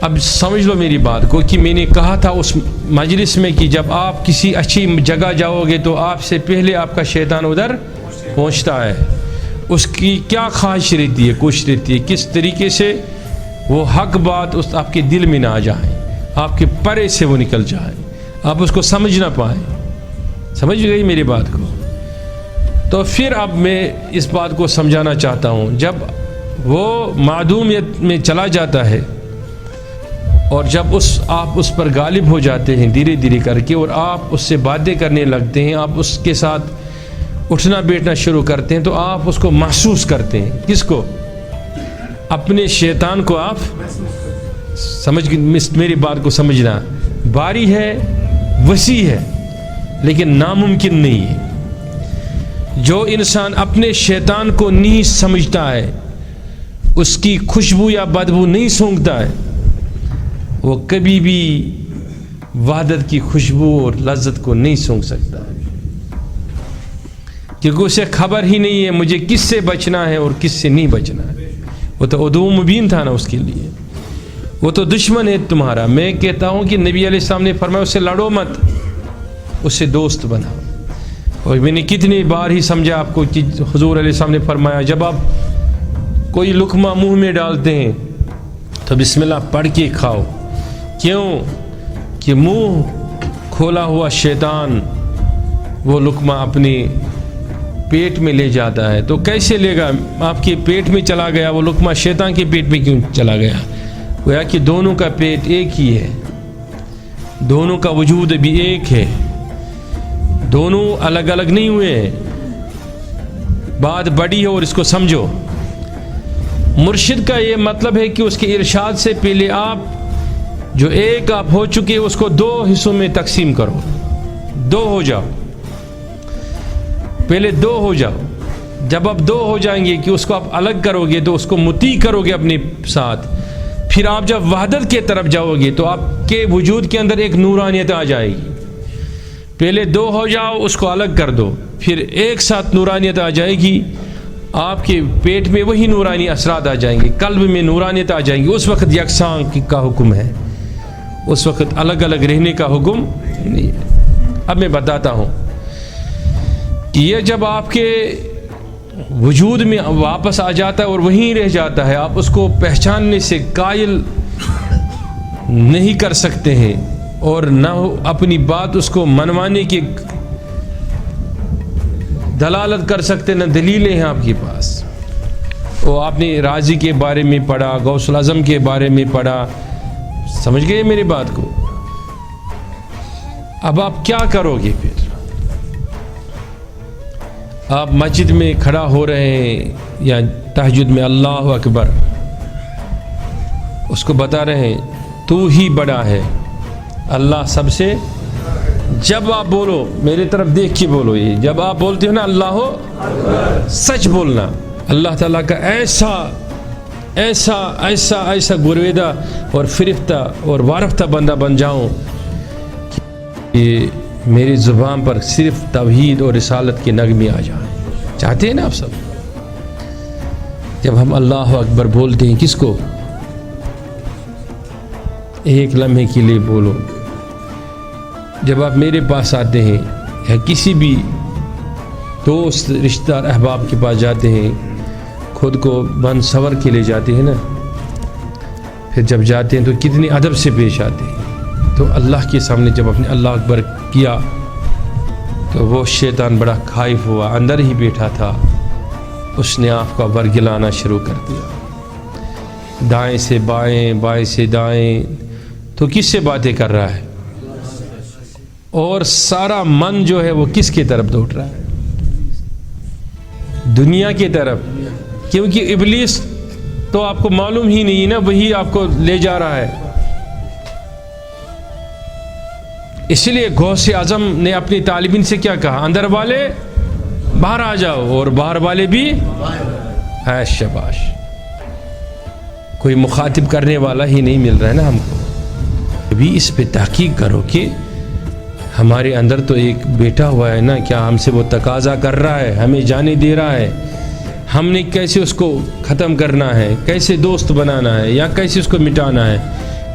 اب سمجھ لو میری بات کو کہ میں نے کہا تھا اس مجلس میں کہ جب آپ کسی اچھی جگہ جاؤ گے تو آپ سے پہلے آپ کا شیطان ادھر پہنچتا ہے. اس کی کیا خواہش رہتی ہے, کوشش رہتی ہے کس طریقے سے وہ حق بات اس آپ کے دل میں نہ آ جائے, آپ کے پرے سے وہ نکل جائے, آپ اس کو سمجھ نہ پائیں. سمجھ گئی میری بات کو؟ تو پھر اب میں اس بات کو سمجھانا چاہتا ہوں, جب وہ معدومیت میں چلا جاتا ہے اور جب آپ اس پر غالب ہو جاتے ہیں دھیرے دھیرے کر کے, اور آپ اس سے باتیں کرنے لگتے ہیں, آپ اس کے ساتھ اٹھنا بیٹھنا شروع کرتے ہیں, تو آپ اس کو محسوس کرتے ہیں. کس کو؟ اپنے شیطان کو. آپ سمجھ میری بات کو سمجھنا, باری ہے, وسیع ہے, لیکن ناممکن نہیں ہے. جو انسان اپنے شیطان کو نہیں سمجھتا ہے, اس کی خوشبو یا بدبو نہیں سونگھتا ہے, وہ کبھی بھی وحدت کی خوشبو اور لذت کو نہیں سونگھ سکتا ہے, کیونکہ اسے خبر ہی نہیں ہے مجھے کس سے بچنا ہے اور کس سے نہیں بچنا ہے. وہ تو عدو مبین تھا نا اس کے لیے, وہ تو دشمن ہے تمہارا. میں کہتا ہوں کہ نبی علیہ السلام نے فرمایا اس سے لڑو مت, اس سے دوست بناؤ. اور میں نے کتنی بار ہی سمجھا آپ کو کہ حضور علیہ السلام نے فرمایا جب آپ کوئی لقمہ منہ میں ڈالتے ہیں تو بسم اللہ پڑھ کے کھاؤ. کیوں؟ کہ منہ کھولا ہوا شیطان وہ لقمہ اپنے پیٹ میں لے جاتا ہے. تو کیسے لے گا؟ آپ کے پیٹ میں چلا گیا وہ لقمہ, شیطان کے پیٹ میں کیوں چلا گیا؟ گویا کہ دونوں کا پیٹ ایک ہی ہے, دونوں کا وجود بھی ایک ہے, دونوں الگ الگ نہیں ہوئے ہیں. بات بڑی ہے اور اس کو سمجھو. مرشد کا یہ مطلب ہے کہ اس کے ارشاد سے پہلے آپ جو ایک آپ ہو چکے اس کو دو حصوں میں تقسیم کرو, دو ہو جاؤ. پہلے دو ہو جاؤ. جب آپ دو ہو جائیں گے کہ اس کو آپ الگ کرو گے تو اس کو مطیع کرو گے اپنے ساتھ, پھر آپ جب وحدت کے طرف جاؤ گے تو آپ کے وجود کے اندر ایک نورانیت آ جائے گی. پہلے دو ہو جاؤ, اس کو الگ کر دو, پھر ایک ساتھ نورانیت آ جائے گی. آپ کے پیٹ میں وہی نورانی اثرات آ جائیں گے, قلب میں نورانیت آ جائیں گی. اس وقت یکساں کا حکم ہے, اس وقت الگ الگ رہنے کا حکم نہیں ہے. اب میں بتاتا ہوں کہ یہ جب آپ کے وجود میں واپس آ جاتا ہے اور وہیں رہ جاتا ہے, آپ اس کو پہچاننے سے قائل نہیں کر سکتے ہیں, اور نہ اپنی بات اس کو منوانے کی دلالت کر سکتے, نہ دلیلیں ہیں آپ کے پاس. وہ آپ نے راضی کے بارے میں پڑھا, غوث الاعظم کے بارے میں پڑھا, سمجھ گئے میری بات کو؟ اب آپ کیا کرو گے؟ پھر آپ مسجد میں کھڑا ہو رہے ہیں یا تہجد میں اللہ اکبر, اس کو بتا رہے ہیں تو ہی بڑا ہے, اللہ سب سے. جب آپ بولو میرے طرف دیکھ کے بولو, یہ جب آپ بولتے ہو نا اللہ ہو, سچ بولنا. اللہ تعالیٰ کا ایسا ایسا ایسا ایسا گرویدہ اور فرفتہ اور وارفتہ بندہ بن جاؤں کہ میری زبان پر صرف توحید اور رسالت کے نغمے آ جائیں. چاہتے ہیں نا آپ سب؟ جب ہم اللہ اکبر بولتے ہیں, کس کو؟ ایک لمحے کے لیے بولو. جب آپ میرے پاس آتے ہیں یا کسی بھی دوست رشتہ دار احباب کے پاس جاتے ہیں, خود کو بند سور کے لے جاتے ہیں نا, پھر جب جاتے ہیں تو کتنی ادب سے پیش آتے ہیں. تو اللہ کے سامنے جب اپنے اللہ اکبر کیا تو وہ شیطان بڑا خائف ہوا, اندر ہی بیٹھا تھا, اس نے آپ کا ورگلانا شروع کر دیا, دائیں سے بائیں, بائیں سے دائیں. تو کس سے باتیں کر رہا ہے؟ اور سارا من جو ہے وہ کس کی طرف دوڑ رہا ہے؟ دنیا کی طرف. کیونکہ ابلیس تو آپ کو معلوم ہی نہیں نا, وہی آپ کو لے جا رہا ہے. اس لیے غوث اعظم نے اپنی طالبین سے کیا کہا؟ اندر والے باہر آ جاؤ اور باہر والے بھی ہے. شاباش, کوئی مخاطب کرنے والا ہی نہیں مل رہا ہے نا ہم کو. ابھی اس پہ تحقیق کرو کہ ہمارے اندر تو ایک بیٹا ہوا ہے نا, کیا ہم سے وہ تقاضا کر رہا ہے, ہمیں جانے دے رہا ہے, ہم نے کیسے اس کو ختم کرنا ہے, کیسے دوست بنانا ہے یا کیسے اس کو مٹانا ہے,